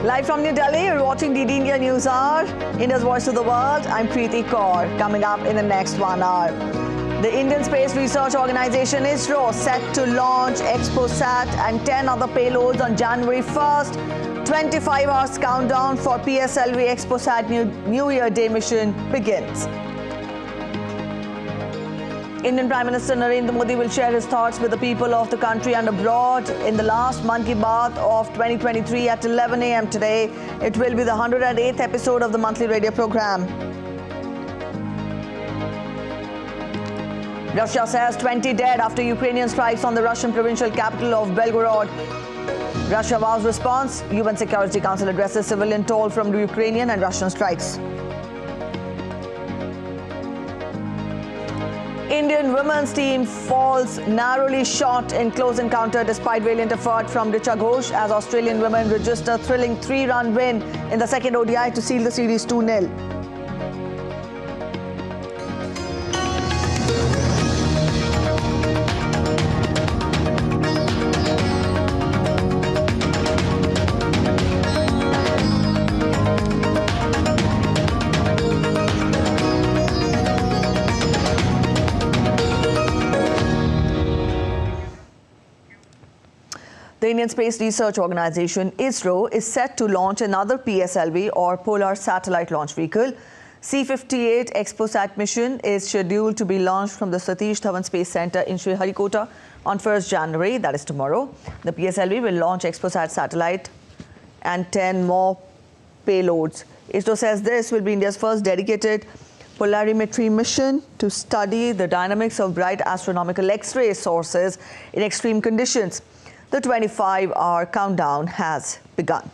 Live from New Delhi, you're watching DD India News Hour, India's Voice to the World. I'm Preeti Kaur. Coming up in the next 1 hour. The Indian Space Research Organization ISRO set to launch ExpoSat and 10 other payloads on January 1st. 25 hours countdown for PSLV ExpoSat New Year Day mission begins. Indian Prime Minister Narendra Modi will share his thoughts with the people of the country and abroad in the last Mann Ki Baat of 2023 at 11 a.m. today. It will be the 108th episode of the monthly radio program. Russia says 20 dead after Ukrainian strikes on the Russian provincial capital of Belgorod. Russia vows response. UN Security Council addresses civilian toll from the Ukrainian and Russian strikes. Indian women's team falls narrowly short in close encounter despite valiant effort from Richa Ghosh as Australian women register thrilling 3-run win in the second ODI to seal the series 2-0. The Indian Space Research Organization ISRO is set to launch another PSLV or Polar Satellite Launch Vehicle. C-58 ExpoSat mission is scheduled to be launched from the Satish Dhawan Space Center in Sriharikota on 1st January, that is tomorrow. The PSLV will launch ExpoSat satellite and 10 more payloads. ISRO says this will be India's first dedicated polarimetry mission to study the dynamics of bright astronomical X-ray sources in extreme conditions. The 25-hour countdown has begun.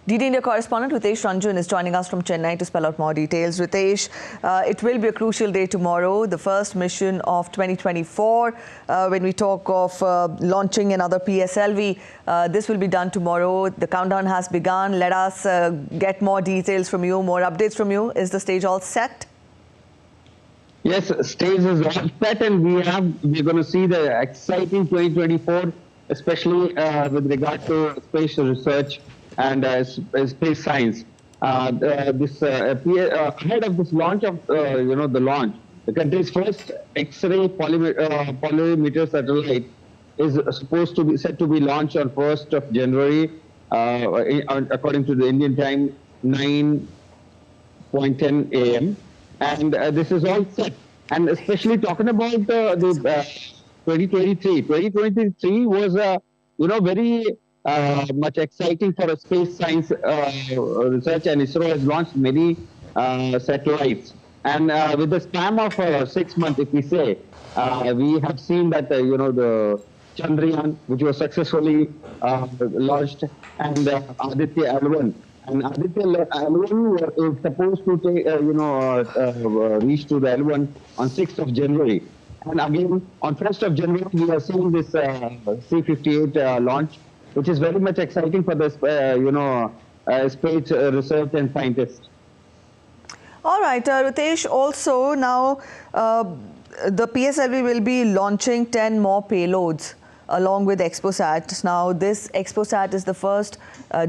DD India correspondent Ritesh Ranjan is joining us from Chennai to spell out more details. Ritesh, it will be a crucial day tomorrow, the first mission of 2024. When we talk of launching another PSLV, this will be done tomorrow. The countdown has begun. Let us get more details from you, more updates from you. Is the stage all set? Yes, stage is all set, and we're going to see the exciting 2024, especially with regard to space research and space science. Ahead of this launch of the country's first X-ray polarimeter satellite is supposed to be set to be launched on 1st of January, according to the Indian time, 9:10 a.m. And this is all set. And especially talking about the 2023. 2023 was very much exciting for a space science research, and ISRO has launched many satellites. And with the span of 6 months, if we say, we have seen that the Chandrayaan, which was successfully launched, and Aditya L1. And Aditya L1 is supposed to take, reach to the L1 on 6th of January. And again, on 1st of January, we are seeing this C-58 launch, which is very much exciting for the, space research and scientists. All right, Ritesh, also now the PSLV will be launching 10 more payloads along with ExpoSat. Now, this ExpoSat is the first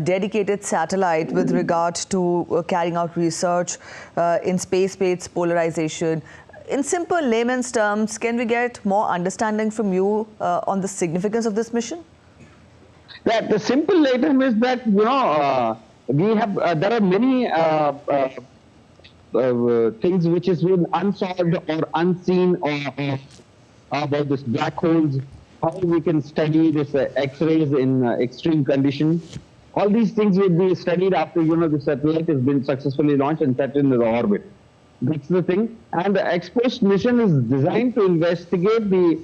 dedicated satellite with regard to carrying out research in space-based polarization. In simple layman's terms, can we get more understanding from you on the significance of this mission? That the simple item is that we have there are many things which is been unsolved or unseen about this black holes. How we can study this X-rays in extreme conditions. All these things will be studied after the satellite has been successfully launched and set into the orbit. That's the thing. And the ExpoSat mission is designed to investigate the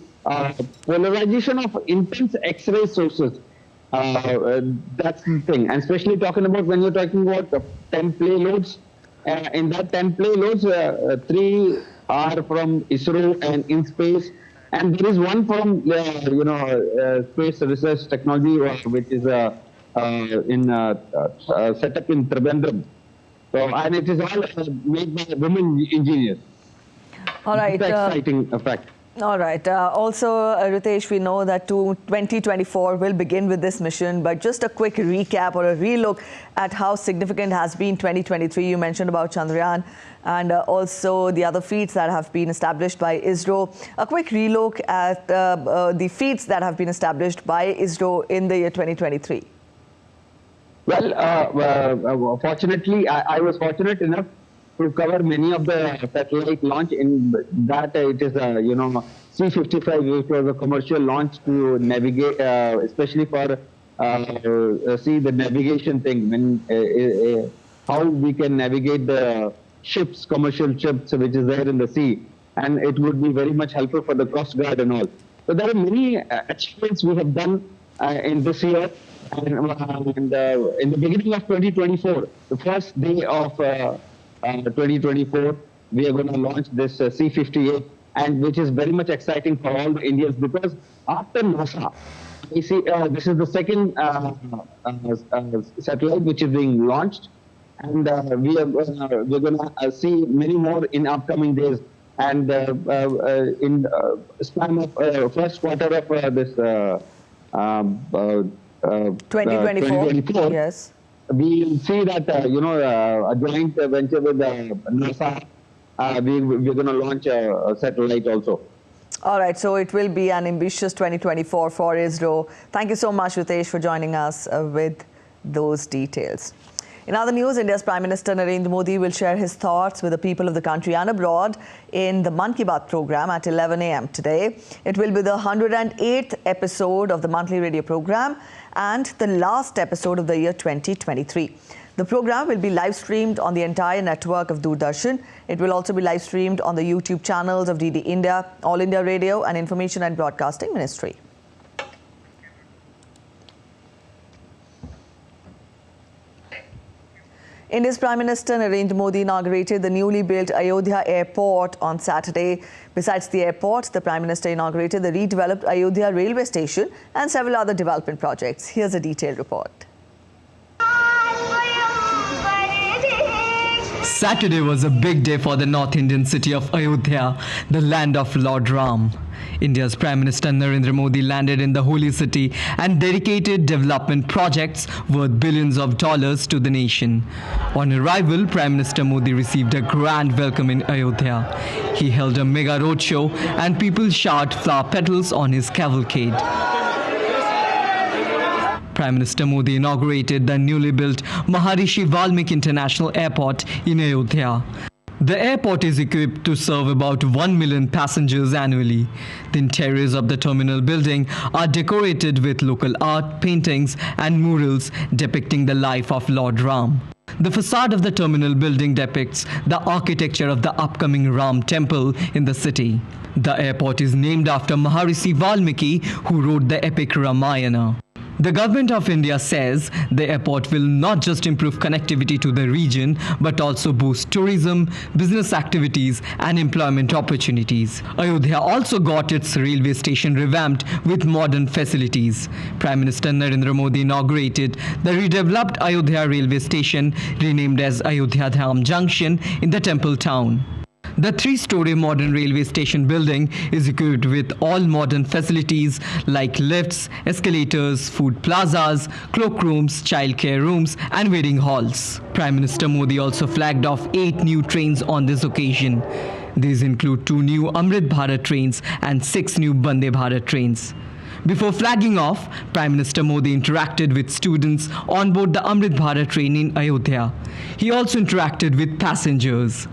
polarization of intense X-ray sources. That's the thing. And especially talking about when you're talking about 10 payloads. In that 10 payloads, 3 are from ISRO and InSpace. And there is one from, Space Research Technology, which is set up in Trivandrum. So, and it is all made by women engineers. All right. It's an exciting fact. All right. Ritesh, we know that 2024 will begin with this mission, but just a quick recap or a relook at how significant has been 2023. You mentioned about Chandrayaan and also the other feats that have been established by ISRO. A quick relook at the feats that have been established by ISRO in the year 2023. Well, fortunately, I was fortunate enough to cover many of the satellite launch. In that, it is C-55, which was a commercial launch to navigate, especially for see the navigation thing, when how we can navigate the ships, commercial ships, which is there in the sea, and it would be very much helpful for the Coast Guard and all. So there are many achievements we have done in this year. And in the beginning of 2024, the first day of 2024, we are going to launch this C-58, and which is very much exciting for all the Indians, because after NASA, we see this is the second satellite which is being launched, and we're going to see many more in upcoming days. And in span of first quarter of this 2024, yes. We'll see that, a joint venture with NASA, we're going to launch a satellite also. All right, so it will be an ambitious 2024 for ISRO. Thank you so much, Ritesh, for joining us with those details. In other news, India's Prime Minister Narendra Modi will share his thoughts with the people of the country and abroad in the Mann Ki Baat program at 11 a.m. today. It will be the 108th episode of the monthly radio program and the last episode of the year 2023. The program will be live streamed on the entire network of Doordarshan. It will also be live streamed on the YouTube channels of DD India, All India Radio and Information and Broadcasting Ministry. India's Prime Minister Narendra Modi inaugurated the newly built Ayodhya airport on Saturday. Besides the airport, the Prime Minister inaugurated the redeveloped Ayodhya railway station and several other development projects. Here's a detailed report. Saturday was a big day for the North Indian city of Ayodhya, the land of Lord Ram. India's Prime Minister Narendra Modi landed in the holy city and dedicated development projects worth billions of dollars to the nation. On arrival, Prime Minister Modi received a grand welcome in Ayodhya. He held a mega roadshow and people showered flower petals on his cavalcade. Prime Minister Modi inaugurated the newly built Maharishi Valmiki International Airport in Ayodhya. The airport is equipped to serve about 1 million passengers annually. The interiors of the terminal building are decorated with local art, paintings and murals depicting the life of Lord Ram. The facade of the terminal building depicts the architecture of the upcoming Ram temple in the city. The airport is named after Maharishi Valmiki, who wrote the epic Ramayana. The government of India says the airport will not just improve connectivity to the region, but also boost tourism, business activities and employment opportunities. Ayodhya also got its railway station revamped with modern facilities. Prime Minister Narendra Modi inaugurated the redeveloped Ayodhya railway station, renamed as Ayodhya Dham Junction, in the temple town. The 3-story modern railway station building is equipped with all modern facilities like lifts, escalators, food plazas, cloakrooms, childcare rooms and waiting halls. Prime Minister Modi also flagged off 8 new trains on this occasion. These include 2 new Amrit Bharat trains and 6 new Vande Bharat trains. Before flagging off, Prime Minister Modi interacted with students on board the Amrit Bharat train in Ayodhya. He also interacted with passengers.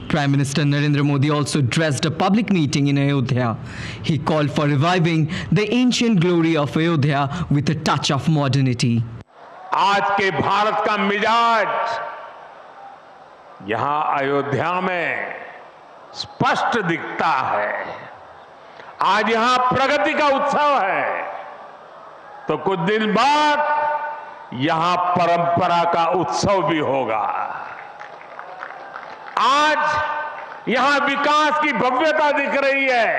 Prime Minister Narendra Modi also addressed a public meeting in Ayodhya. He called for reviving the ancient glory of Ayodhya with a touch of modernity. आज के भारत का मिजाज यहाँ अयोध्या में स्पष्ट दिखता है। आज यहाँ प्रगति का उत्सव है, तो कुछ दिन बाद यहाँ परंपरा का उत्सव भी होगा। आज यहां विकास की भव्यता दिख रही है,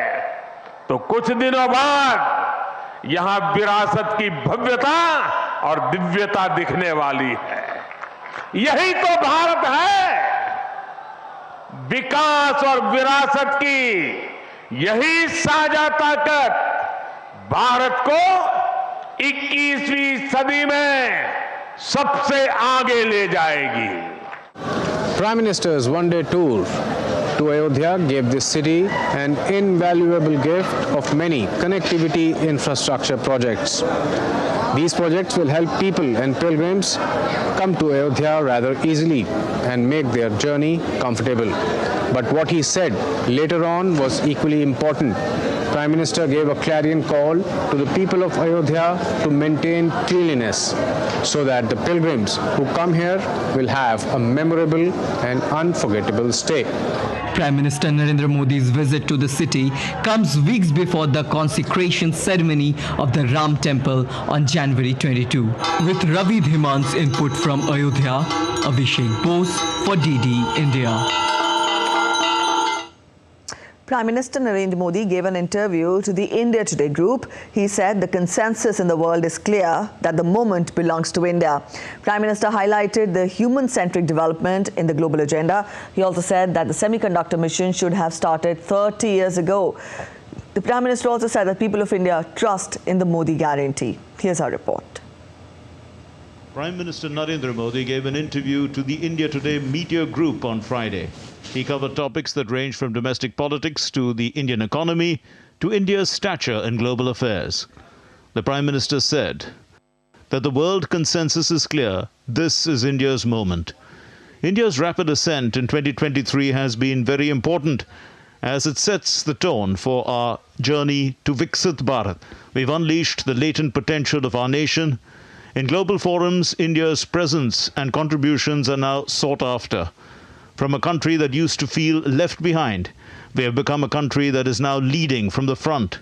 तो कुछ दिनों बाद यहां विरासत की भव्यता और दिव्यता दिखने वाली है। यही तो भारत है, विकास और विरासत की यही साझा ताकत भारत को 21वीं सदी में सबसे आगे ले जाएगी। Prime Minister's one-day tour to Ayodhya gave this city an invaluable gift of many connectivity infrastructure projects. These projects will help people and pilgrims come to Ayodhya rather easily and make their journey comfortable. But what he said later on was equally important. Prime Minister gave a clarion call to the people of Ayodhya to maintain cleanliness so that the pilgrims who come here will have a memorable and unforgettable stay. Prime Minister Narendra Modi's visit to the city comes weeks before the consecration ceremony of the Ram Temple on January 22. With Ravi Dhiman's input from Ayodhya, Abhishek Bose for DD India. Prime Minister Narendra Modi gave an interview to the India Today group. He said the consensus in the world is clear that the moment belongs to India. Prime Minister highlighted the human-centric development in the global agenda. He also said that the semiconductor mission should have started 30 years ago. The Prime Minister also said that people of India trust in the Modi guarantee. Here's our report. Prime Minister Narendra Modi gave an interview to the India Today media group on Friday. He covered topics that range from domestic politics to the Indian economy to India's stature in global affairs. The Prime Minister said that the world consensus is clear. This is India's moment. India's rapid ascent in 2023 has been very important as it sets the tone for our journey to Viksit Bharat. We've unleashed the latent potential of our nation. In global forums, India's presence and contributions are now sought after. From a country that used to feel left behind, we have become a country that is now leading from the front.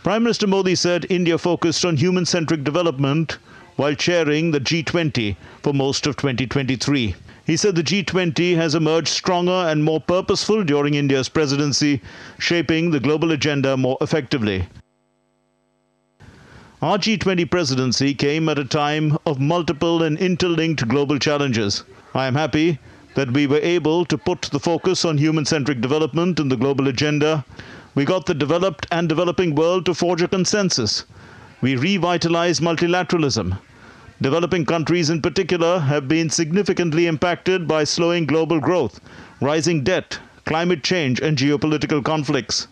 Prime Minister Modi said India focused on human-centric development while chairing the G20 for most of 2023. He said the G20 has emerged stronger and more purposeful during India's presidency, shaping the global agenda more effectively. Our G20 presidency came at a time of multiple and interlinked global challenges. I am happy that we were able to put the focus on human-centric development in the global agenda. We got the developed and developing world to forge a consensus. We revitalized multilateralism. Developing countries in particular have been significantly impacted by slowing global growth, rising debt, climate change, and geopolitical conflicts.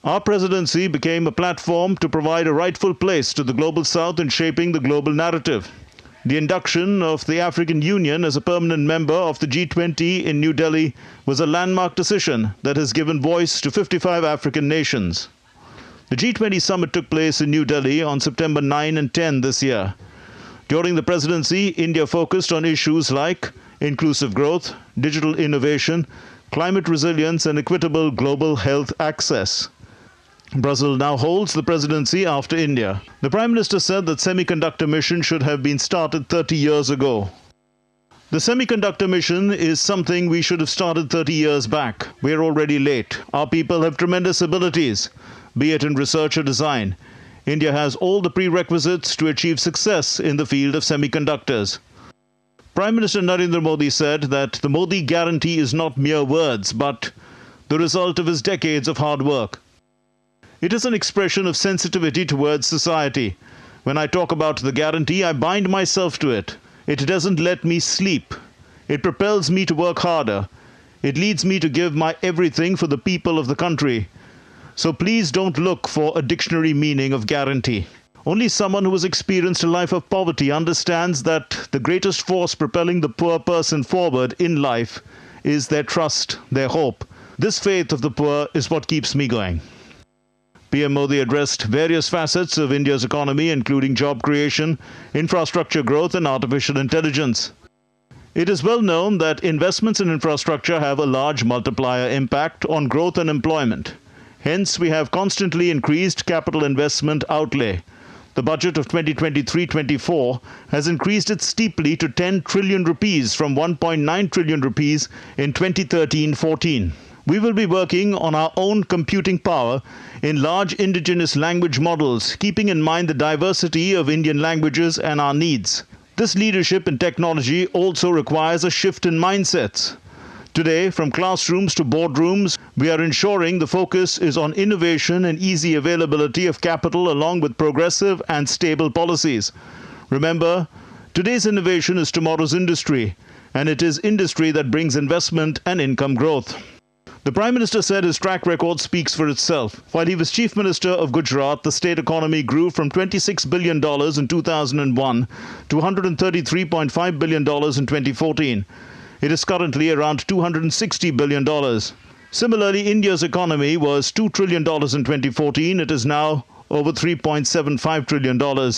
Our presidency became a platform to provide a rightful place to the Global South in shaping the global narrative. The induction of the African Union as a permanent member of the G20 in New Delhi was a landmark decision that has given voice to 55 African nations. The G20 summit took place in New Delhi on September 9 and 10 this year. During the presidency, India focused on issues like inclusive growth, digital innovation, climate resilience, and equitable global health access. Brazil now holds the presidency after India. The Prime Minister said that semiconductor mission should have been started 30 years ago. The semiconductor mission is something we should have started 30 years back. We're already late. Our people have tremendous abilities, be it in research or design. India has all the prerequisites to achieve success in the field of semiconductors. Prime Minister Narendra Modi said that the Modi guarantee is not mere words, but the result of his decades of hard work. It is an expression of sensitivity towards society. When I talk about the guarantee, I bind myself to it. It doesn't let me sleep. It propels me to work harder. It leads me to give my everything for the people of the country. So please don't look for a dictionary meaning of guarantee. Only someone who has experienced a life of poverty understands that the greatest force propelling the poor person forward in life is their trust, their hope. This faith of the poor is what keeps me going. PM Modi addressed various facets of India's economy, including job creation, infrastructure growth, and artificial intelligence. It is well known that investments in infrastructure have a large multiplier impact on growth and employment. Hence, we have constantly increased capital investment outlay. The budget of 2023-24 has increased it steeply to 10 trillion rupees from 1.9 trillion rupees in 2013-14. We will be working on our own computing power in large indigenous language models, keeping in mind the diversity of Indian languages and our needs. This leadership in technology also requires a shift in mindsets. Today, from classrooms to boardrooms, we are ensuring the focus is on innovation and easy availability of capital along with progressive and stable policies. Remember, today's innovation is tomorrow's industry, and it is industry that brings investment and income growth. The Prime Minister said his track record speaks for itself. While he was Chief Minister of Gujarat, the state economy grew from $26 billion in 2001 to $133.5 billion in 2014. It is currently around $260 billion. Similarly, India's economy was $2 trillion in 2014. It is now over $3.75 trillion.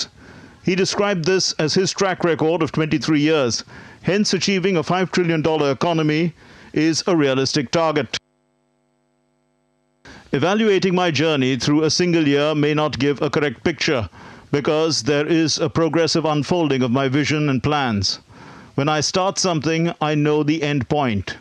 He described this as his track record of 23 years. Hence, achieving a $5 trillion economy is a realistic target. Evaluating my journey through a single year may not give a correct picture because there is a progressive unfolding of my vision and plans. When I start something, I know the end point.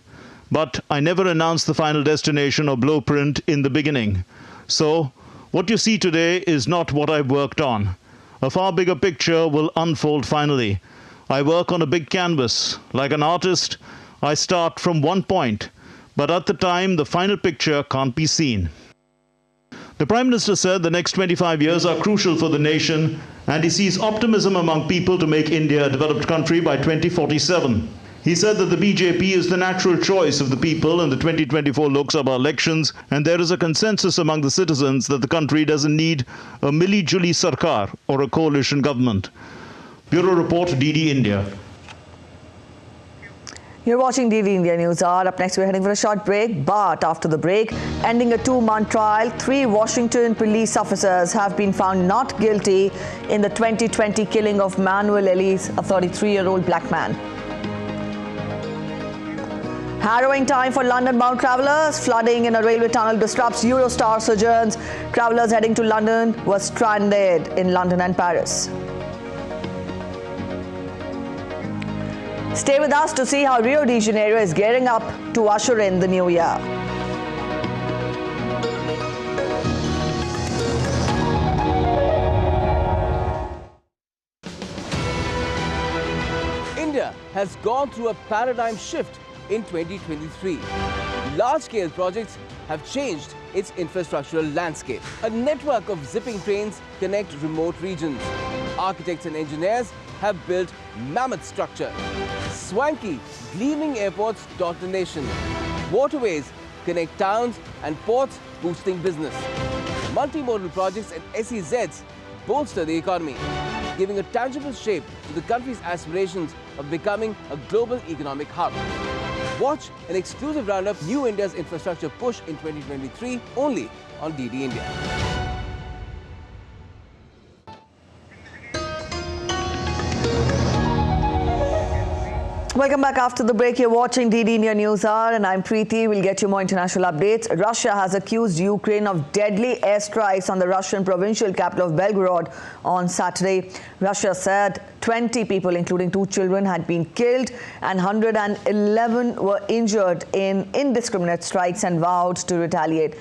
But I never announce the final destination or blueprint in the beginning. So, what you see today is not what I've worked on. A far bigger picture will unfold finally. I work on a big canvas. Like an artist, I start from one point, but at the time, the final picture can't be seen. The Prime Minister said the next 25 years are crucial for the nation, and he sees optimism among people to make India a developed country by 2047. He said that the BJP is the natural choice of the people in the 2024 Lok Sabha elections, and there is a consensus among the citizens that the country doesn't need a Mili-Juli Sarkar or a coalition government. Bureau Report, DD India. You're watching DD India News Hour. Up next, we're heading for a short break. But after the break, ending a 2-month trial, 3 Washington police officers have been found not guilty in the 2020 killing of Manuel Ellis, a 33-year-old black man. Harrowing time for London-bound travellers. Flooding in a railway tunnel disrupts Eurostar sojourns. Travellers heading to London were stranded in London and Paris. Stay with us to see how Rio de Janeiro is gearing up to usher in the new year. India has gone through a paradigm shift in 2023. Large-scale projects have changed its infrastructural landscape. A network of zipping trains connect remote regions. Architects and engineers have built mammoth structure. Swanky, gleaming airports dot the nation. Waterways connect towns and ports, boosting business. Multimodal projects and SEZs bolster the economy, giving a tangible shape to the country's aspirations of becoming a global economic hub. Watch an exclusive roundup, New India's infrastructure push in 2023, only on DD India. Welcome back after the break. You're watching DD India News Hour and I'm Preeti. We'll get you more international updates. Russia has accused Ukraine of deadly airstrikes on the Russian provincial capital of Belgorod on Saturday. Russia said 20 people, including 2 children, had been killed and 111 were injured in indiscriminate strikes and vowed to retaliate.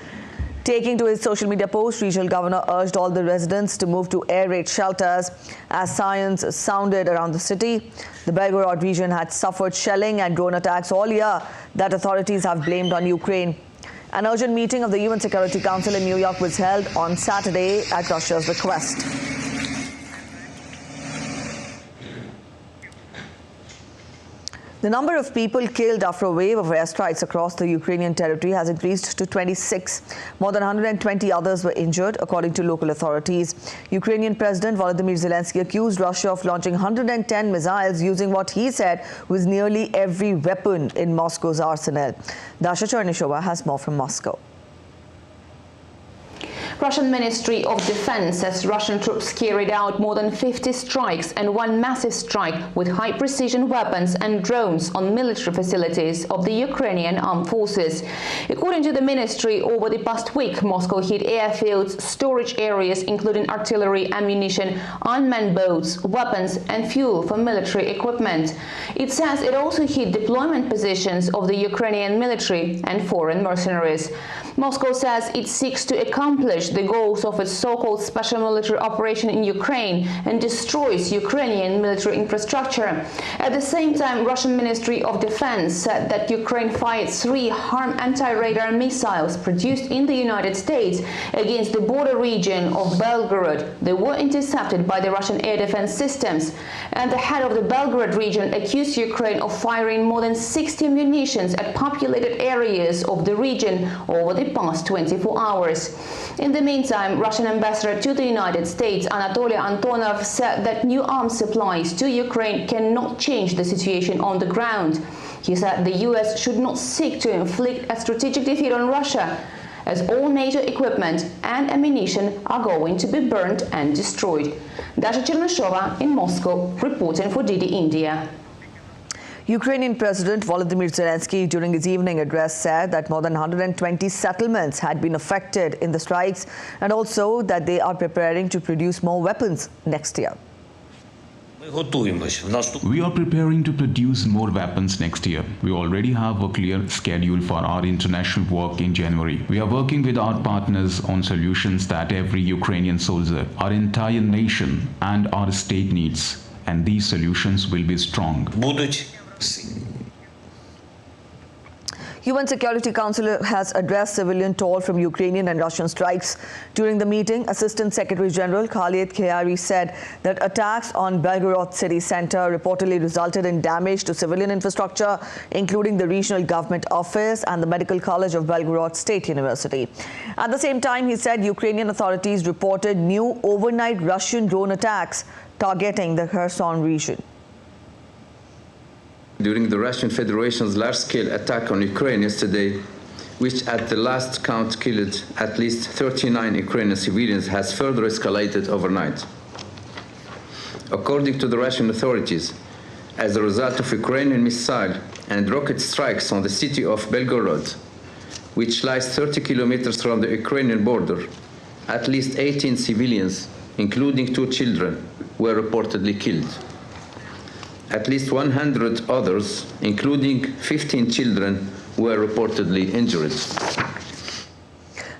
Taking to his social media post, regional governor urged all the residents to move to air raid shelters as sirens sounded around the city. The Belgorod region had suffered shelling and drone attacks all year that authorities have blamed on Ukraine. An urgent meeting of the UN Security Council in New York was held on Saturday at Russia's request. The number of people killed after a wave of airstrikes across the Ukrainian territory has increased to 26. More than 120 others were injured, according to local authorities. Ukrainian President Volodymyr Zelensky accused Russia of launching 110 missiles using what he said was nearly every weapon in Moscow's arsenal. Dasha Chernysova has more from Moscow. Russian Ministry of Defense says Russian troops carried out more than 50 strikes and 1 massive strike with high-precision weapons and drones on military facilities of the Ukrainian armed forces. According to the ministry, over the past week, Moscow hit airfields, storage areas including artillery, ammunition, unmanned boats, weapons and fuel for military equipment. It says it also hit deployment positions of the Ukrainian military and foreign mercenaries. Moscow says it seeks to accomplish accomplish the goals of its so-called special military operation in Ukraine and destroys Ukrainian military infrastructure. At the same time, Russian Ministry of Defense said that Ukraine fired 3 HARM anti-radar missiles produced in the United States against the border region of Belgorod. They were intercepted by the Russian air defense systems, and the head of the Belgorod region accused Ukraine of firing more than 60 munitions at populated areas of the region over the past 24 hours. In the meantime, Russian ambassador to the United States, Anatoly Antonov, said that new arms supplies to Ukraine cannot change the situation on the ground. He said the US should not seek to inflict a strategic defeat on Russia, as all NATO equipment and ammunition are going to be burned and destroyed. Dasha Chernashova in Moscow, reporting for DD India. Ukrainian President Volodymyr Zelensky, during his evening address, said that more than 120 settlements had been affected in the strikes, and also that they are preparing to produce more weapons next year. We are preparing to produce more weapons next year. We already have a clear schedule for our international work in January. We are working with our partners on solutions that every Ukrainian soldier, our entire nation and our state needs. And these solutions will be strong. UN Security Council has addressed civilian toll from Ukrainian and Russian strikes. During the meeting, Assistant Secretary General Khalid Khayari said that attacks on Belgorod city center reportedly resulted in damage to civilian infrastructure, including the regional government office and the Medical College of Belgorod State University. At the same time, he said Ukrainian authorities reported new overnight Russian drone attacks targeting the Kherson region. During the Russian Federation's large-scale attack on Ukraine yesterday, which at the last count killed at least 39 Ukrainian civilians, has further escalated overnight. According to the Russian authorities, as a result of Ukrainian missile and rocket strikes on the city of Belgorod, which lies 30 kilometers from the Ukrainian border, at least 18 civilians, including 2 children, were reportedly killed. At least 100 others, including 15 children, were reportedly injured.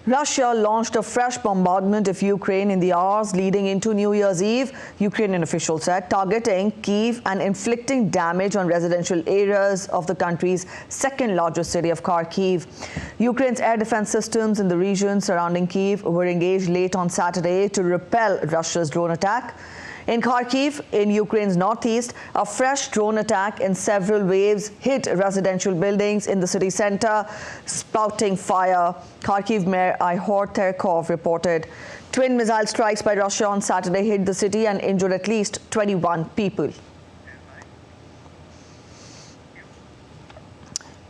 Russia launched a fresh bombardment of Ukraine in the hours leading into New Year's Eve, Ukrainian officials said, targeting Kyiv and inflicting damage on residential areas of the country's second largest city of Kharkiv. Ukraine's air defense systems in the region surrounding Kyiv were engaged late on Saturday to repel Russia's drone attack. In Kharkiv, in Ukraine's northeast, a fresh drone attack in several waves hit residential buildings in the city center, spouting fire. Kharkiv Mayor Ihor Terkov reported. Twin missile strikes by Russia on Saturday hit the city and injured at least 21 people.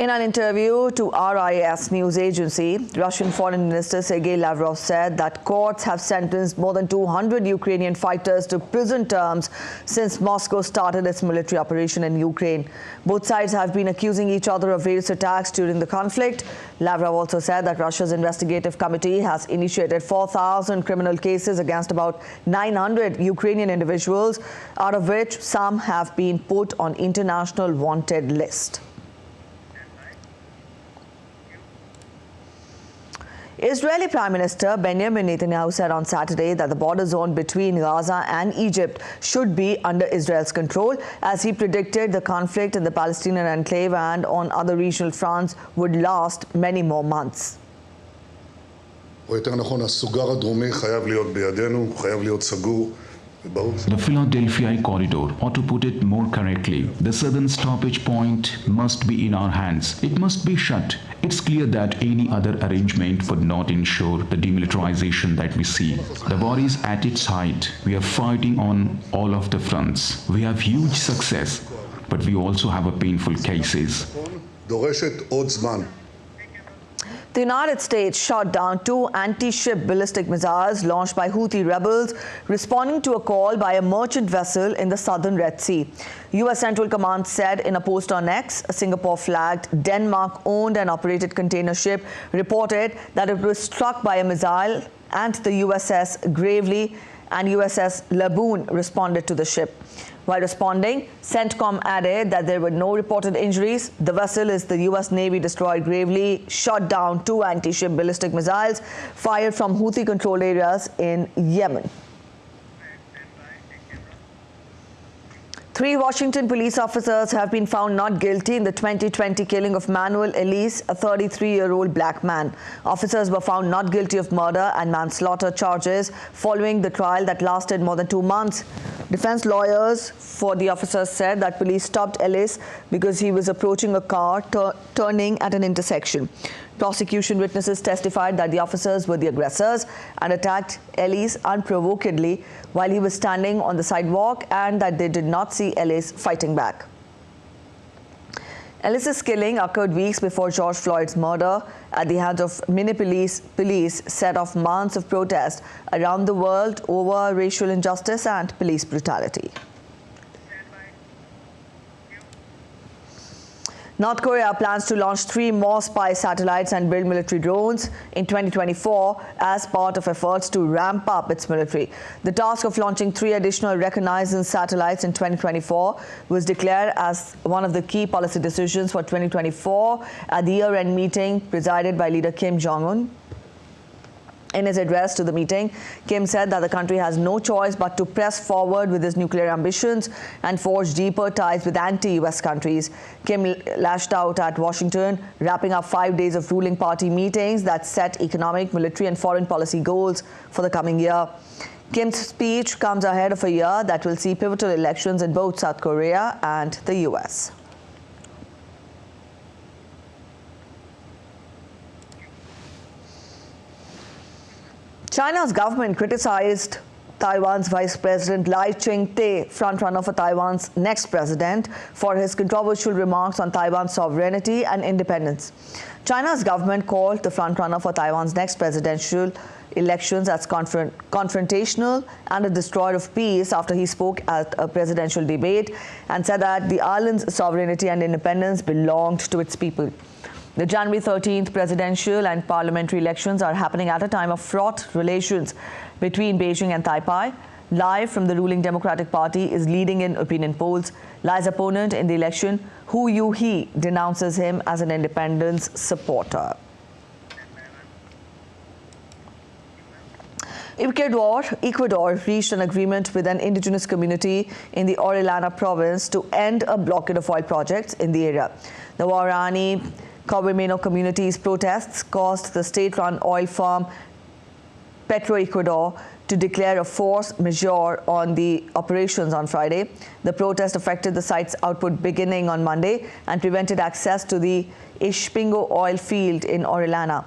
In an interview to RIS news agency, Russian Foreign Minister Sergei Lavrov said that courts have sentenced more than 200 Ukrainian fighters to prison terms since Moscow started its military operation in Ukraine. Both sides have been accusing each other of various attacks during the conflict. Lavrov also said that Russia's investigative committee has initiated 4,000 criminal cases against about 900 Ukrainian individuals, out of which some have been put on international wanted list. Israeli Prime Minister Benjamin Netanyahu said on Saturday that the border zone between Gaza and Egypt should be under Israel's control, as he predicted the conflict in the Palestinian enclave and on other regional fronts would last many more months. או יותר נכון, הסוגר הדרומי חייב להיות בידינו, חייב להיות סגור. The Philadelphia corridor, or to put it more correctly, the southern stoppage point must be in our hands. It must be shut. It's clear that any other arrangement would not ensure the demilitarization that we see. The war is at its height. We are fighting on all of the fronts. We have huge success, but we also have a painful cases. דורשת עוד זמן. The United States shot down 2 anti-ship ballistic missiles launched by Houthi rebels, responding to a call by a merchant vessel in the southern Red Sea. U.S. Central Command said in a post on X, a Singapore-flagged, Denmark-owned and operated container ship reported that it was struck by a missile and the USS Gravely and USS Laboon responded to the ship. While responding, CENTCOM added that there were no reported injuries. The vessel is the US Navy destroyer Gravely, shot down 2 anti-ship ballistic missiles fired from Houthi-controlled areas in Yemen. 3 Washington police officers have been found not guilty in the 2020 killing of Manuel Elise, a 33-year-old black man. Officers were found not guilty of murder and manslaughter charges following the trial that lasted more than 2 months. Defense lawyers for the officers said that police stopped Ellis because he was approaching a car turning at an intersection. Prosecution witnesses testified that the officers were the aggressors and attacked Ellis unprovokedly while he was standing on the sidewalk, and that they did not see Ellis fighting back. Ellis's killing occurred weeks before George Floyd's murder at the hands of Minneapolis police set off months of protest around the world over racial injustice and police brutality. North Korea plans to launch 3 more spy satellites and build military drones in 2024 as part of efforts to ramp up its military. The task of launching 3 additional reconnaissance satellites in 2024 was declared as one of the key policy decisions for 2024 at the year-end meeting presided by leader Kim Jong-un. In his address to the meeting, Kim said that the country has no choice but to press forward with its nuclear ambitions and forge deeper ties with anti-US countries. Kim lashed out at Washington, wrapping up 5 days of ruling party meetings that set economic, military and foreign policy goals for the coming year. Kim's speech comes ahead of a year that will see pivotal elections in both South Korea and the US. China's government criticized Taiwan's Vice President Lai Ching-te, frontrunner for Taiwan's next president, for his controversial remarks on Taiwan's sovereignty and independence. China's government called the frontrunner for Taiwan's next presidential elections as confrontational and a destroyer of peace after he spoke at a presidential debate and said that the island's sovereignty and independence belonged to its people. The January 13th presidential and parliamentary elections are happening at a time of fraught relations between Beijing and Taipei. Lai from the ruling Democratic Party is leading in opinion polls. Lai's opponent in the election, Hu Yu-he, denounces him as an independence supporter. Ecuador reached an agreement with an indigenous community in the Orellana province to end a blockade of oil projects in the area. The Guarani Corbemeno community's protests caused the state-run oil firm Petroecuador to declare a force majeure on the operations on Friday. The protest affected the site's output beginning on Monday and prevented access to the Ishpingo oil field in Orellana.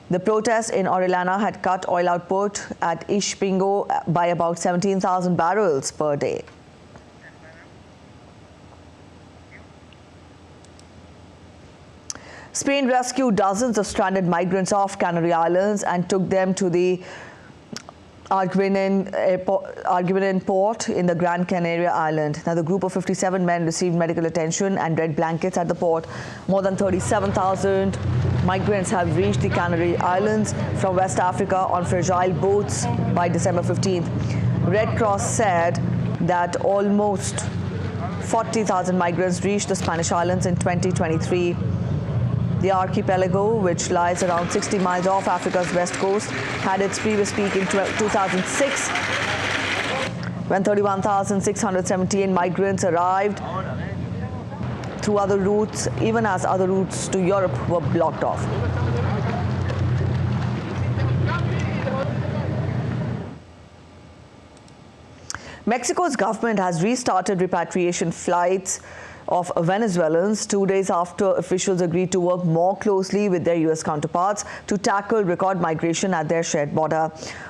The protests in Orellana had cut oil output at Ishpingo by about 17,000 barrels per day. Spain rescued dozens of stranded migrants off Canary Islands and took them to the Arguinan port in the Gran Canaria island. Now, the group of 57 men received medical attention and red blankets at the port. More than 37,000 migrants have reached the Canary Islands from West Africa on fragile boats by December 15th. Red Cross said that almost 40,000 migrants reached the Spanish islands in 2023. The archipelago, which lies around 60 miles off Africa's west coast, had its previous peak in 2006 when 31,678 migrants arrived through other routes, even as other routes to Europe were blocked off. Mexico's government has restarted repatriation flights of Venezuelans 2 days after officials agreed to work more closely with their U.S. counterparts to tackle record migration at their shared border.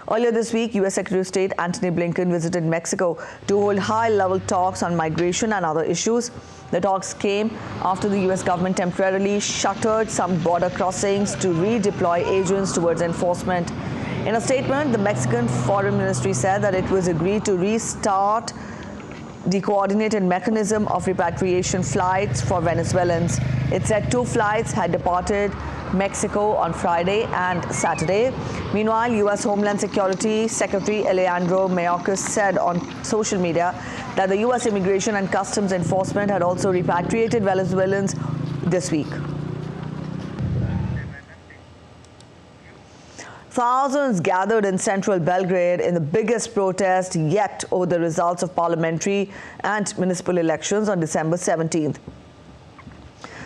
Earlier this week, U.S. Secretary of State Antony Blinken visited Mexico to hold high-level talks on migration and other issues. The talks came after the U.S. government temporarily shuttered some border crossings to redeploy agents towards enforcement. In a statement, the Mexican Foreign Ministry said that it was agreed to restart the coordinated mechanism of repatriation flights for Venezuelans. It said 2 flights had departed Mexico on Friday and Saturday. Meanwhile, U.S. Homeland Security Secretary Alejandro Mayorkas said on social media that the U.S. Immigration and Customs Enforcement had also repatriated Venezuelans this week. Thousands gathered in central Belgrade in the biggest protest yet over the results of parliamentary and municipal elections on December 17th.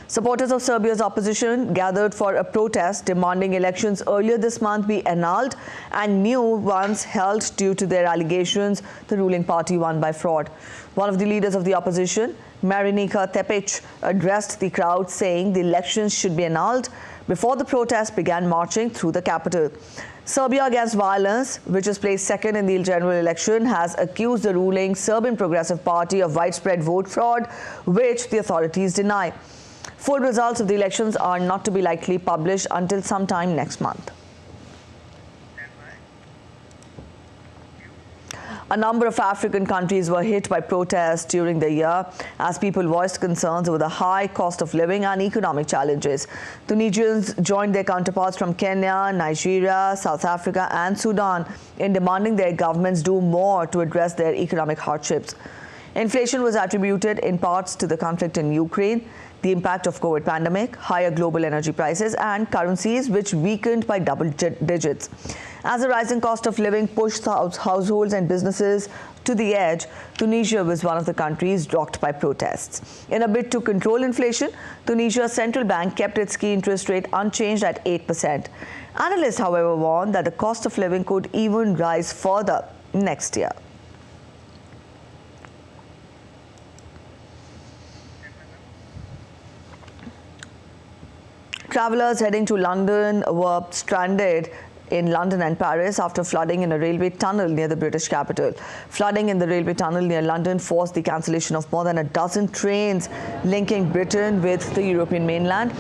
Supporters of Serbia's opposition gathered for a protest demanding elections earlier this month be annulled and new ones held due to their allegations the ruling party won by fraud. One of the leaders of the opposition, Marinika Tepic, addressed the crowd saying the elections should be annulled before the protest began marching through the capital. Serbia Against Violence, which is placed second in the general election, has accused the ruling Serbian Progressive Party of widespread vote fraud, which the authorities deny. Full results of the elections are not to be likely published until sometime next month. A number of African countries were hit by protests during the year as people voiced concerns over the high cost of living and economic challenges. Tunisians joined their counterparts from Kenya, Nigeria, South Africa and Sudan in demanding their governments do more to address their economic hardships. Inflation was attributed in parts to the conflict in Ukraine, the impact of COVID pandemic, higher global energy prices and currencies which weakened by double digits. As the rising cost of living pushed households and businesses to the edge, Tunisia was one of the countries rocked by protests. In a bid to control inflation, Tunisia's central bank kept its key interest rate unchanged at 8%. Analysts, however, warned that the cost of living could even rise further next year. Travellers heading to London were stranded in London and Paris after flooding in a railway tunnel near the British capital. Flooding in the railway tunnel near London forced the cancellation of more than a dozen trains linking Britain with the European mainland,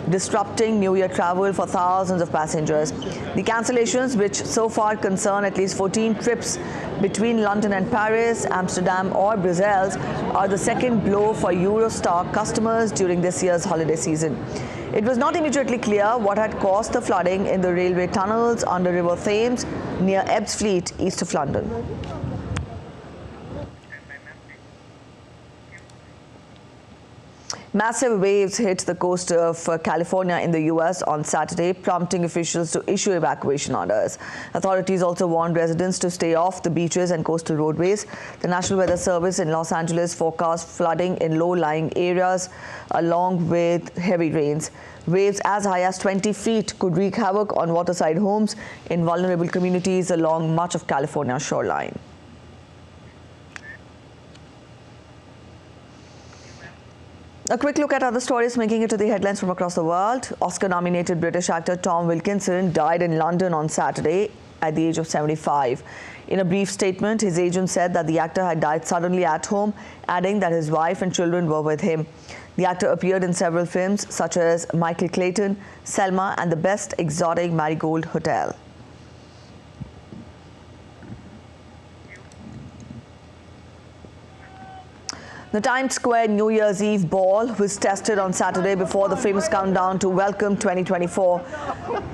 disrupting New Year travel for thousands of passengers. The cancellations, which so far concern at least 14 trips between London and Paris, Amsterdam or Brussels, are the second blow for Eurostar customers during this year's holiday season. It was not immediately clear what had caused the flooding in the railway tunnels under River Thames near Ebbsfleet, east of London. Massive waves hit the coast of California in the U.S. on Saturday, prompting officials to issue evacuation orders. Authorities also warned residents to stay off the beaches and coastal roadways. The National Weather Service in Los Angeles forecast flooding in low-lying areas along with heavy rains. Waves as high as 20 feet could wreak havoc on waterside homes in vulnerable communities along much of California's shoreline. A quick look at other stories making it to the headlines from across the world. Oscar-nominated British actor Tom Wilkinson died in London on Saturday at the age of 75. In a brief statement, his agent said that the actor had died suddenly at home, adding that his wife and children were with him. The actor appeared in several films such as Michael Clayton, Selma and The Best Exotic Marigold Hotel. The Times Square New Year's Eve ball was tested on Saturday before the famous countdown to welcome 2024.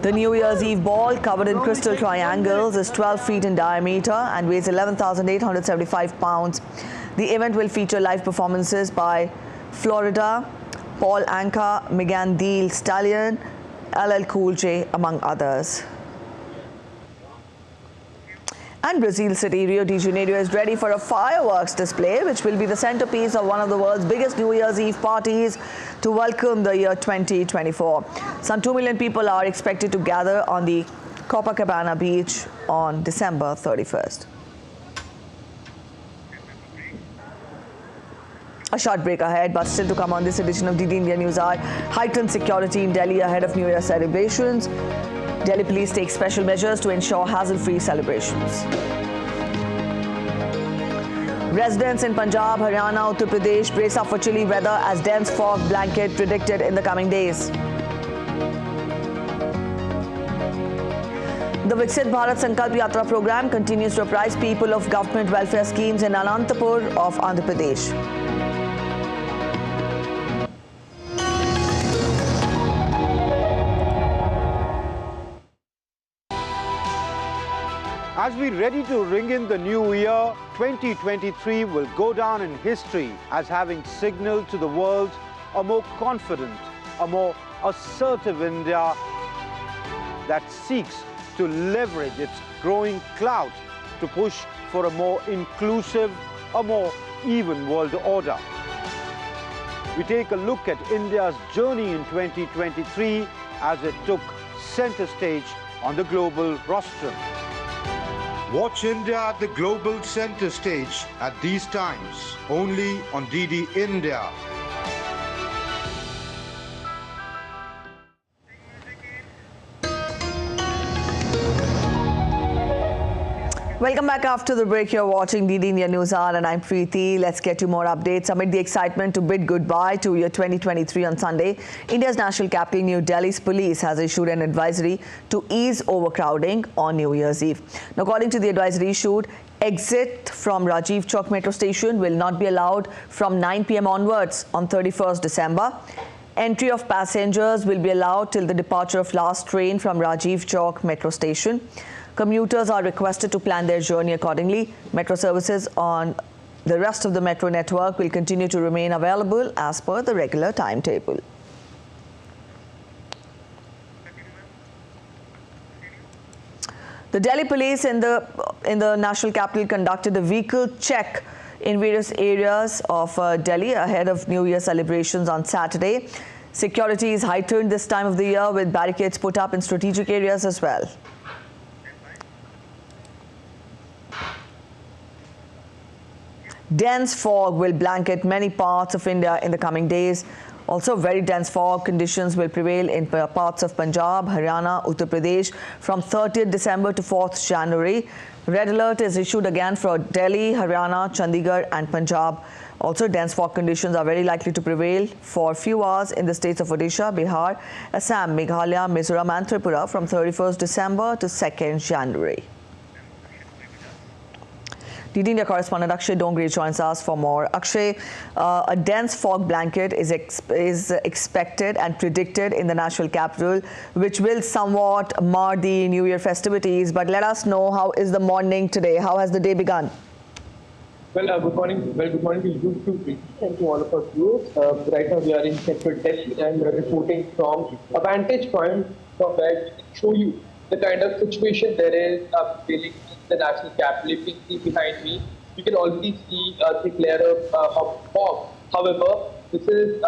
The New Year's Eve ball, covered in crystal triangles, is 12 feet in diameter and weighs 11,875 pounds. The event will feature live performances by Florida, Paul Anka, Megan Thee Stallion, LL Cool J, among others. And Brazil city Rio de Janeiro is ready for a fireworks display, which will be the centerpiece of one of the world's biggest New Year's Eve parties to welcome the year 2024. Some 2 million people are expected to gather on the Copacabana beach on December 31st. A short break ahead, but still to come on this edition of DD India News Hour. Heightened security in Delhi ahead of New Year celebrations. Delhi police take special measures to ensure hassle-free celebrations. Residents in Punjab, Haryana, Uttar Pradesh brace up for chilly weather as dense fog blanket predicted in the coming days. The Viksit Bharat Sankalp Yatra program continues to apprise people of government welfare schemes in Anantapur of Andhra Pradesh. As we ready to ring in the new year, 2023 will go down in history as having signaled to the world a more confident, a more assertive India that seeks to leverage its growing clout to push for a more inclusive, a more even world order. We take a look at India's journey in 2023 as it took center stage on the global rostrum. Watch India at the global center stage at these times, only on DD India. Welcome back after the break. You're watching DD India News Hour and I'm Preeti. Let's get you more updates. Amid the excitement to bid goodbye to year 2023 on Sunday, India's national capital, New Delhi's police has issued an advisory to ease overcrowding on New Year's Eve. Now, according to the advisory issued, exit from Rajiv Chowk metro station will not be allowed from 9 p.m. onwards on 31st December. Entry of passengers will be allowed till the departure of last train from Rajiv Chowk metro station. Commuters are requested to plan their journey accordingly. Metro services on the rest of the metro network will continue to remain available as per the regular timetable. The Delhi police in the national capital conducted a vehicle check in various areas of Delhi ahead of New Year celebrations on Saturday. Security is heightened this time of the year with barricades put up in strategic areas as well. Dense fog will blanket many parts of India in the coming days. Also, very dense fog conditions will prevail in parts of Punjab, Haryana, Uttar Pradesh from 30th December to 4th January. Red alert is issued again for Delhi, Haryana, Chandigarh and Punjab. Also, dense fog conditions are very likely to prevail for few hours in the states of Odisha, Bihar, Assam, Meghalaya, Mizoram and Tripura from 31st December to 2nd January. DD India correspondent Akshay Dongre joins us for more. Akshay, a dense fog blanket is expected and predicted in the national capital, which will somewhat mar the New Year festivities. But let us know, how is the morning today? How has the day begun? Well, good morning. Well, good morning to you too, and to all of our viewers. Right now we are in central Delhi and we are reporting from a vantage point from where we can show you the kind of situation there is dealing with the national capital. If you see behind me, you can already see a thick layer of fog. However, this is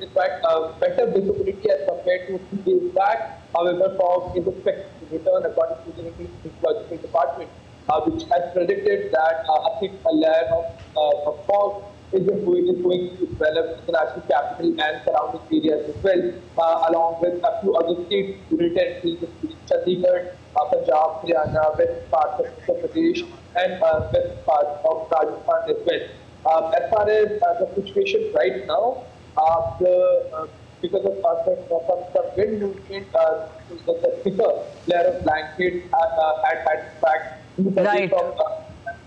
in fact better visibility as compared to 2 days back. However, fog is expected to return according to the Indian Meteorological Department, which has predicted that a thick layer of fog is going to develop in the national capital and surrounding areas as well, along with a few other states, Union Territories, including Chandigarh, Punjab, Haryana, west parts of Uttar Pradesh, and west parts of Rajasthan as well. As far as the situation right now, because of some wind movement, the thicker layer of blanket had in fact right. From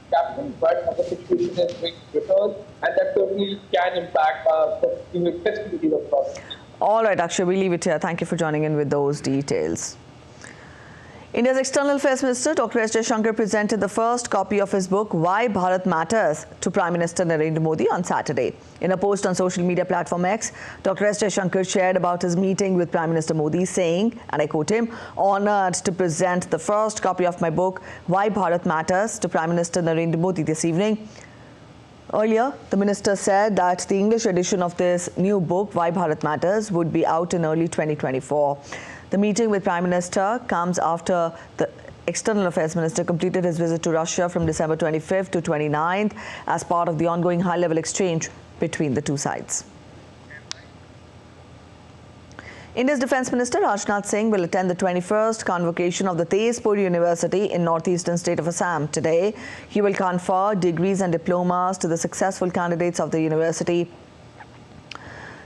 capital, but the situation is going to return, and that certainly can impact the festivities of the. All right, Akshay, we leave it here. Thank you for joining in with those details. India's External Affairs Minister Dr. S. Jaishankar presented the first copy of his book Why Bharat Matters to Prime Minister Narendra Modi on Saturday. In a post on social media platform X, Dr. S. Jaishankar shared about his meeting with Prime Minister Modi, saying, and I quote him, "Honoured to present the first copy of my book Why Bharat Matters to Prime Minister Narendra Modi this evening." Earlier, the minister said that the English edition of this new book, Why Bharat Matters, would be out in early 2024. The meeting with Prime Minister comes after the External Affairs Minister completed his visit to Russia from December 25th to 29th as part of the ongoing high-level exchange between the two sides. India's Defence Minister Rajnath Singh will attend the 21st convocation of the Tezpur University in northeastern state of Assam today. He will confer degrees and diplomas to the successful candidates of the university.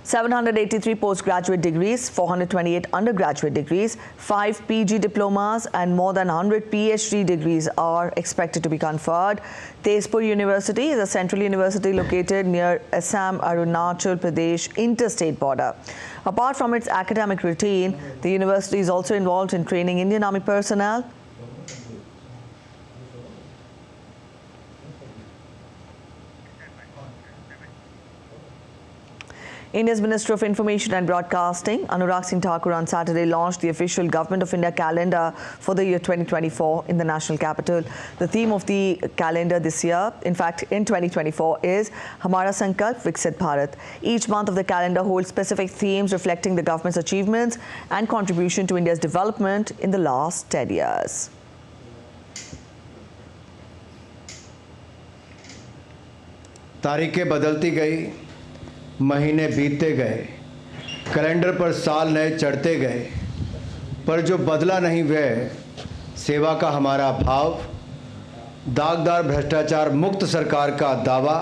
783 postgraduate degrees, 428 undergraduate degrees, 5 PG diplomas and more than 100 PhD degrees are expected to be conferred. Tezpur University is a central university located near Assam-Arunachal Pradesh interstate border. Apart from its academic routine, the university is also involved in training Indian Army personnel India's Minister of Information and Broadcasting, Anurag Singh Thakur, on Saturday launched the official Government of India calendar for the year 2024 in the national capital. The theme of the calendar this year, in fact in 2024, is Hamara Sankalp Viksit Bharat. Each month of the calendar holds specific themes reflecting the government's achievements and contribution to India's development in the last 10 years. तारीखें बदलती गई, महीने बीतते गए, calendar पर साल नए चढ़ते गए, पर जो बदला नहीं वह सेवा का हमारा भाव, दागदार भ्रष्टाचार मुक्त सरकार का दावा,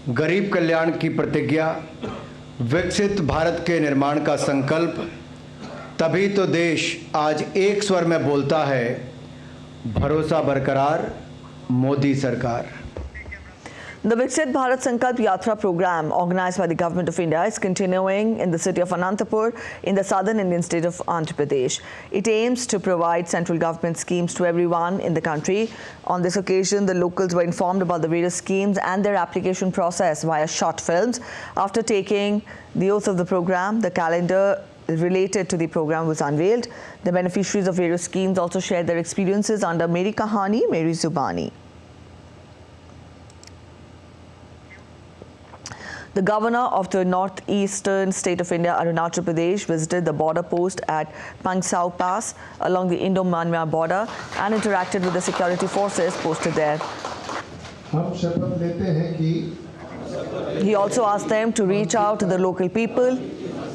गरीब कल्याण की प्रतिज्ञा, विकसित भारत के निर्माण का संकल्प। तभी तो देश आज एक स्वर में बोलता है, भरोसा बरकरार, मोदी सरकार। The Viksit Bharat Sankalp Yatra program, organized by the Government of India, is continuing in the city of Anantapur in the southern Indian state of Andhra Pradesh. It aims to provide central government schemes to everyone in the country. On this occasion, the locals were informed about the various schemes and their application process via short films. After taking the oath of the program, the calendar related to the program was unveiled. The beneficiaries of various schemes also shared their experiences under Meri Kahani, Meri Zubani. The governor of the northeastern state of India, Arunachal Pradesh, visited the border post at Pangsau Pass along the Indo-Myanmar border and interacted with the security forces posted there. He also asked them to reach out to the local people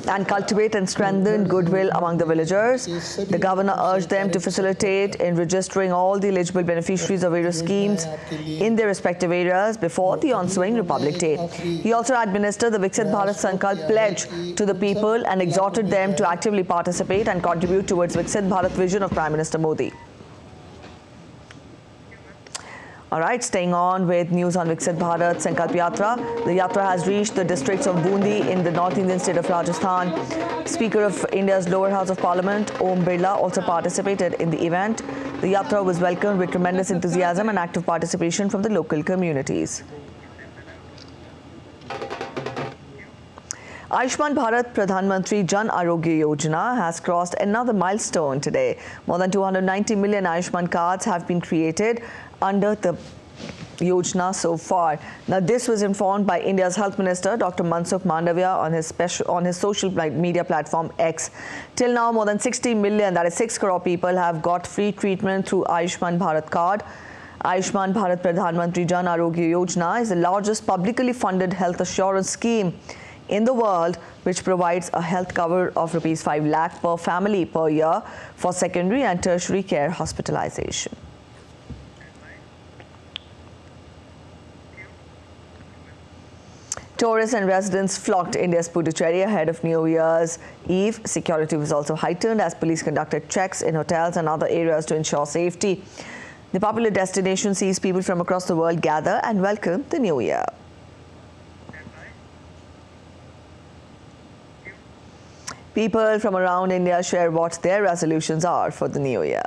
and cultivate and strengthen goodwill among the villagers. The governor urged them to facilitate in registering all the eligible beneficiaries of various schemes in their respective areas before the ensuing Republic Day. He also administered the Viksit Bharat Sankalp pledge to the people and exhorted them to actively participate and contribute towards Viksit Bharat vision of Prime Minister Modi. All right, staying on with news on Viksit Bharat Sankalp Yatra. The Yatra has reached the districts of Bundi in the North Indian state of Rajasthan. Speaker of India's lower house of parliament, Om Birla, also participated in the event. The Yatra was welcomed with tremendous enthusiasm and active participation from the local communities. Ayushman Bharat Pradhan Mantri Jan Arogya Yojana has crossed another milestone today. More than 290 million Ayushman cards have been created under the Yojana so far. Now, this was informed by India's Health Minister Dr. Mansukh Mandavia on his social media platform X. Till now, more than 60 million, that is 6 crore people, have got free treatment through Ayushman Bharat card. Ayushman Bharat Pradhan Mantri Jan Arogya Yojana is the largest publicly funded health assurance scheme in the world, which provides a health cover of Rs 5 lakh per family per year for secondary and tertiary care hospitalization. Tourists and residents flocked India's Puducherry ahead of New Year's Eve. Security was also heightened as police conducted checks in hotels and other areas to ensure safety. The popular destination sees people from across the world gather and welcome the new year. People from around India share what their resolutions are for the new year.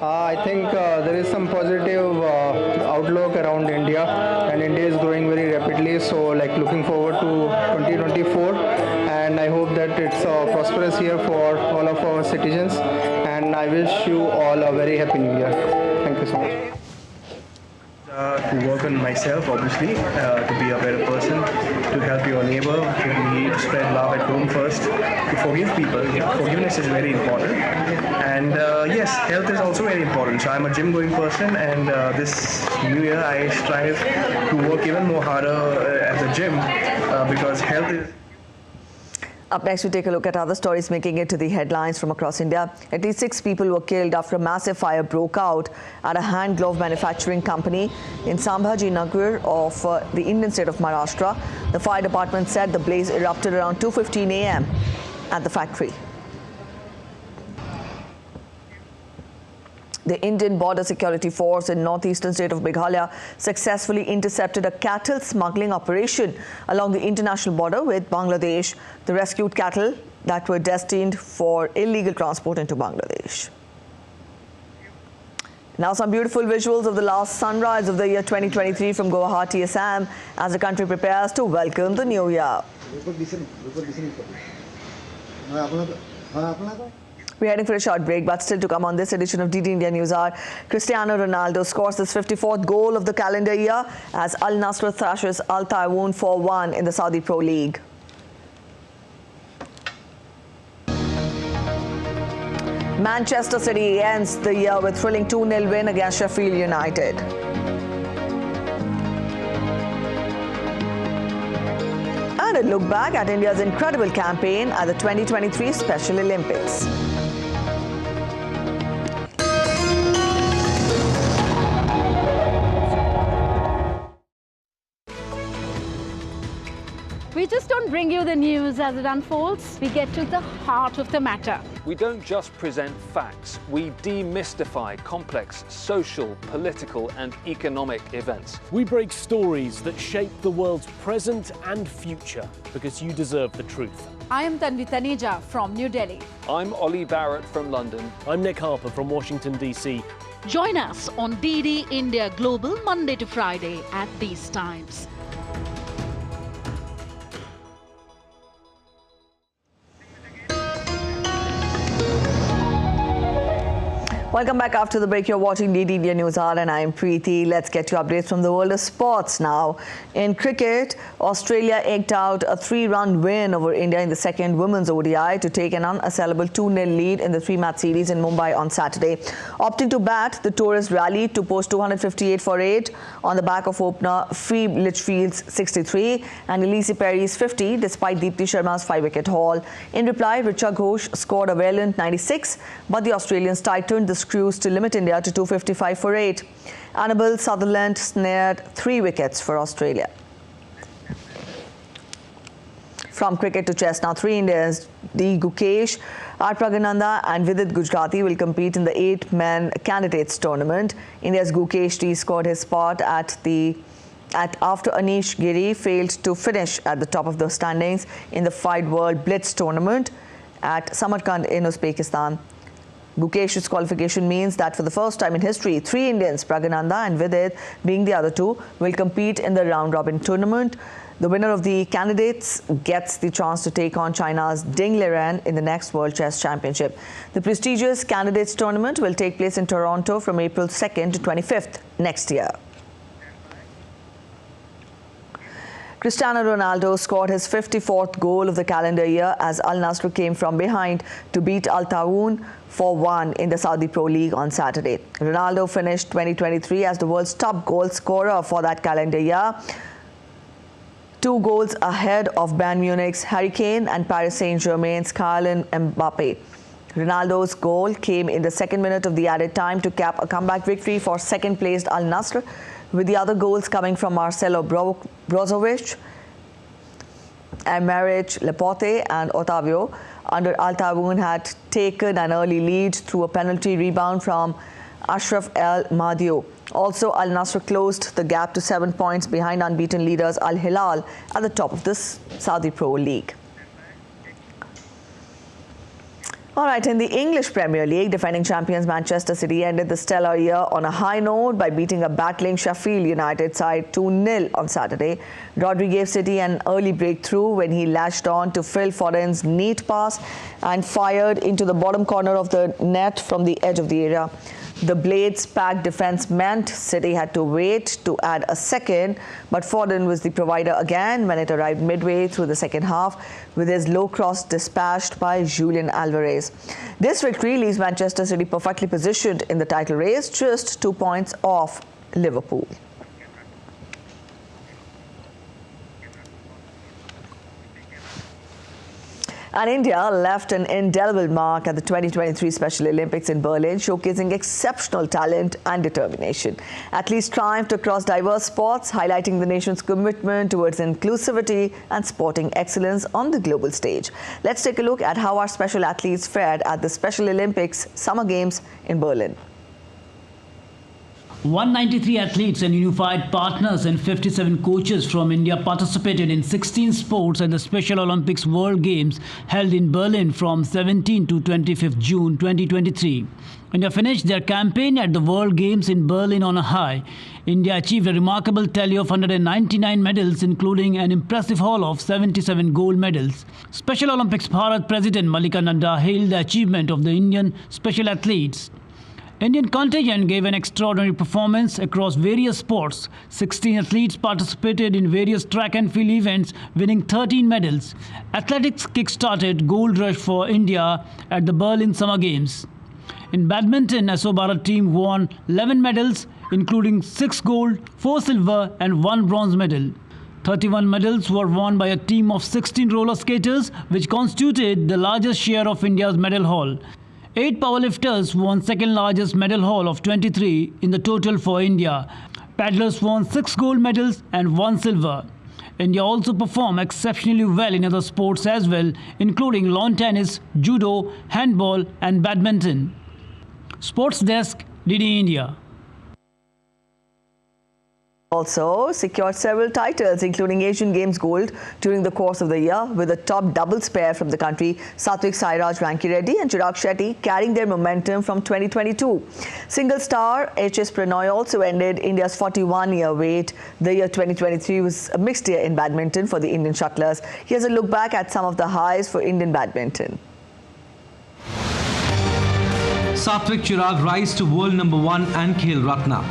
I think there is some positive outlook around India, and India is growing very rapidly. So, looking forward to 2024, and I hope that it's a prosperous year for all of our citizens. And I wish you all a very happy new year. Thank you so much. To work on myself, obviously, to be a better person, to help your neighbor, to spread love at home first, to forgive people. Forgiveness is very important. And yes, health is also very important. So I'm a gym-going person, and this new year I strive to work even more harder at the gym because health is... Up next, we take a look at other stories making it to the headlines from across India. At least 6 people were killed after a massive fire broke out at a hand glove manufacturing company in Sambhaji Nagar of the Indian state of Maharashtra. The fire department said the blaze erupted around 2:15 a.m. at the factory. The Indian Border Security Force in northeastern state of Meghalaya successfully intercepted a cattle smuggling operation along the international border with Bangladesh. The rescued cattle that were destined for illegal transport into Bangladesh. Now some beautiful visuals of the last sunrise of the year 2023 from Guwahati, Assam, as the country prepares to welcome the new year. We're heading for a short break, but still to come on this edition of DD India News Hour, Cristiano Ronaldo scores his 54th goal of the calendar year as Al Nassr thrashes Al Taawoon 4-1 in the Saudi Pro League. Manchester City ends the year with thrilling 2-0 win against Sheffield United. And a look back at India's incredible campaign at the 2023 Special Olympics. We just don't bring you the news as it unfolds. We get to the heart of the matter. We don't just present facts. We demystify complex social, political and economic events. We break stories that shape the world's present and future because you deserve the truth. I am Tanvi Taneja from New Delhi. I'm Ollie Barrett from London. I'm Nick Harper from Washington, D.C. Join us on DD India Global Monday to Friday at these times. Welcome back after the break. You're watching DD India News Hour and I'm Preeti. Let's get you updates from the world of sports now. In cricket, Australia eked out a 3-run win over India in the second women's ODI to take an unassailable 2-0 lead in the 3-match series in Mumbai on Saturday. Opting to bat, the tourists rallied to post 258 for 8 on the back of opener Phoebe Litchfield's 63 and Elise Perry's 50 despite Deepti Sharma's 5-wicket haul. In reply, Richa Ghosh scored a valiant 96, but the Australians tightened the screws to limit India to 255 for 8. Annabelle Sutherland snared 3 wickets for Australia. From cricket to chess now, 3 Indians, D. Gukesh, R. Pragananda and Vidit Gujrati will compete in the 8-man candidates tournament. India's Gukesh D scored his spot after Anish Giri failed to finish at the top of the standings in the FIDE World Blitz tournament at Samarkand in Uzbekistan. Gukesh's qualification means that for the first time in history, 3 Indians, Pragananda and Vidit being the other 2, will compete in the round-robin tournament. The winner of the candidates gets the chance to take on China's Ding Liren in the next World Chess Championship. The prestigious candidates tournament will take place in Toronto from April 2nd to 25th next year. Cristiano Ronaldo scored his 54th goal of the calendar year as Al Nassr came from behind to beat Al Taawoon 4-1 in the Saudi Pro League on Saturday. Ronaldo finished 2023 as the world's top goal scorer for that calendar year, 2 goals ahead of Bayern Munich's Harry Kane and Paris Saint-Germain's Kylian Mbappe. Ronaldo's goal came in the 2nd minute of the added time to cap a comeback victory for second-placed Al Nassr, with the other goals coming from Marcelo Brozovic, Aymeric Laporte and Otavio. Under Al Taawoon had taken an early lead through a penalty rebound from Ashraf El Mahdio. Also, Al Nassr closed the gap to 7 points behind unbeaten leaders Al Hilal at the top of this Saudi Pro League. All right, in the English Premier League, defending champions Manchester City ended the stellar year on a high note by beating a battling Sheffield United side 2-0 on Saturday. Rodri gave City an early breakthrough when he latched on to Phil Foden's neat pass and fired into the bottom corner of the net from the edge of the area. The Blades' packed defence meant City had to wait to add a second, but Foden was the provider again when it arrived midway through the second half, with his low cross dispatched by Julian Alvarez. This victory leaves Manchester City perfectly positioned in the title race, just 2 points off Liverpool. And India left an indelible mark at the 2023 Special Olympics in Berlin, showcasing exceptional talent and determination. Athletes triumphed across diverse sports, highlighting the nation's commitment towards inclusivity and sporting excellence on the global stage. Let's take a look at how our special athletes fared at the Special Olympics Summer Games in Berlin. 193 athletes and unified partners and 57 coaches from India participated in 16 sports at the Special Olympics World Games held in Berlin from 17 to 25th June 2023. India finished their campaign at the World Games in Berlin on a high. India achieved a remarkable tally of 199 medals, including an impressive haul of 77 gold medals. Special Olympics Bharat President Mallika Nadda hailed the achievement of the Indian special athletes. Indian contingent gave an extraordinary performance across various sports. 16 athletes participated in various track and field events, winning 13 medals. Athletics kick-started gold rush for India at the Berlin Summer Games. In badminton, ASO Bharat team won 11 medals, including 6 gold, 4 silver and 1 bronze medal. 31 medals were won by a team of 16 roller skaters, which constituted the largest share of India's medal haul. 8 powerlifters won second largest medal haul of 23 in the total for India. Paddlers won 6 gold medals and 1 silver. India also performed exceptionally well in other sports as well, including lawn tennis, judo, handball and badminton. Sports Desk, DD India. Also secured several titles, including Asian Games gold during the course of the year, with a top doubles pair from the country, Satvik Sairaj Rankireddy and Chirag Shetty, carrying their momentum from 2022. Single star HS Pranoy also ended India's 41-year wait. The year 2023 was a mixed year in badminton for the Indian shuttlers. Here's a look back at some of the highs for Indian badminton. Satvik Chirag rise to world number 1 and Khel Ratna.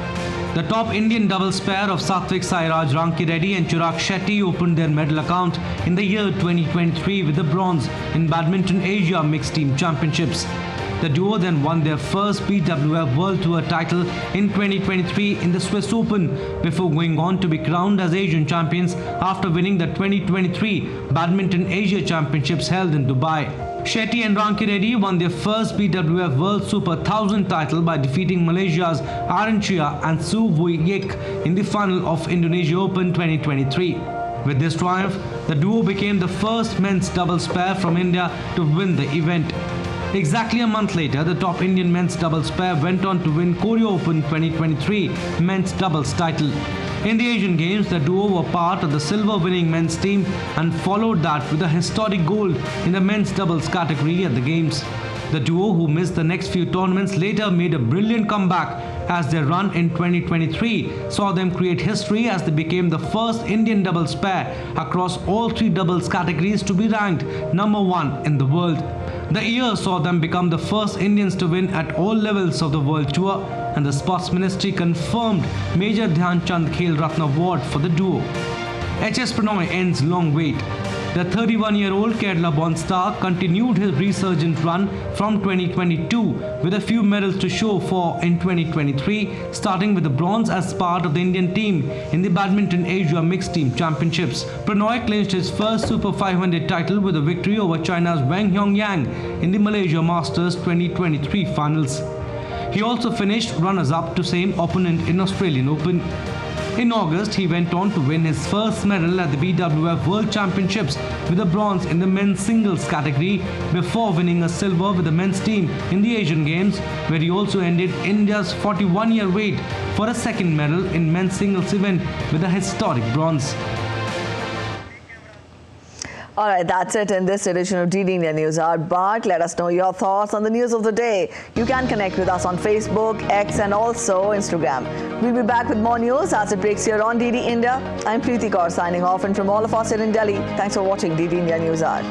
The top Indian doubles pair of Satvik Sairaj Rankireddy and Chirag Shetty opened their medal account in the year 2023 with the bronze in Badminton Asia Mixed Team Championships. The duo then won their first BWF World Tour title in 2023 in the Swiss Open before going on to be crowned as Asian champions after winning the 2023 Badminton Asia Championships held in Dubai. Shetty and Rankireddy won their first BWF World Super 1000 title by defeating Malaysia's Aranchia and Su Vui Yik in the final of Indonesia Open 2023. With this triumph, the duo became the first men's doubles pair from India to win the event. Exactly a month later, the top Indian men's doubles pair went on to win Korea Open 2023 men's doubles title. In the Asian Games, the duo were part of the silver-winning men's team and followed that with a historic gold in the men's doubles category at the Games. The duo, who missed the next few tournaments, later made a brilliant comeback as their run in 2023 saw them create history as they became the first Indian doubles pair across all 3 doubles categories to be ranked number 1 in the world. The year saw them become the first Indians to win at all levels of the World Tour, and the Sports Ministry confirmed Major Dhyan Chand Khel Ratna Award for the duo. HS Pranoy ends long wait. The 31-year-old Kerala-born star continued his resurgent run from 2022 with a few medals to show for in 2023, starting with the bronze as part of the Indian team in the Badminton Asia Mixed Team Championships. Pranoy clinched his first Super 500 title with a victory over China's Wang Hongyang in the Malaysia Masters 2023 finals. He also finished runners-up to same opponent in Australian Open. In August, he went on to win his first medal at the BWF World Championships with a bronze in the men's singles category before winning a silver with the men's team in the Asian Games, where he also ended India's 41-year wait for a second medal in men's singles event with a historic bronze. All right, that's it in this edition of DD India News Hour. But let us know your thoughts on the news of the day. You can connect with us on Facebook, X and also Instagram. We'll be back with more news as it breaks here on DD India. I'm Preeti Kaur signing off, and from all of us here in Delhi, thanks for watching DD India News Hour.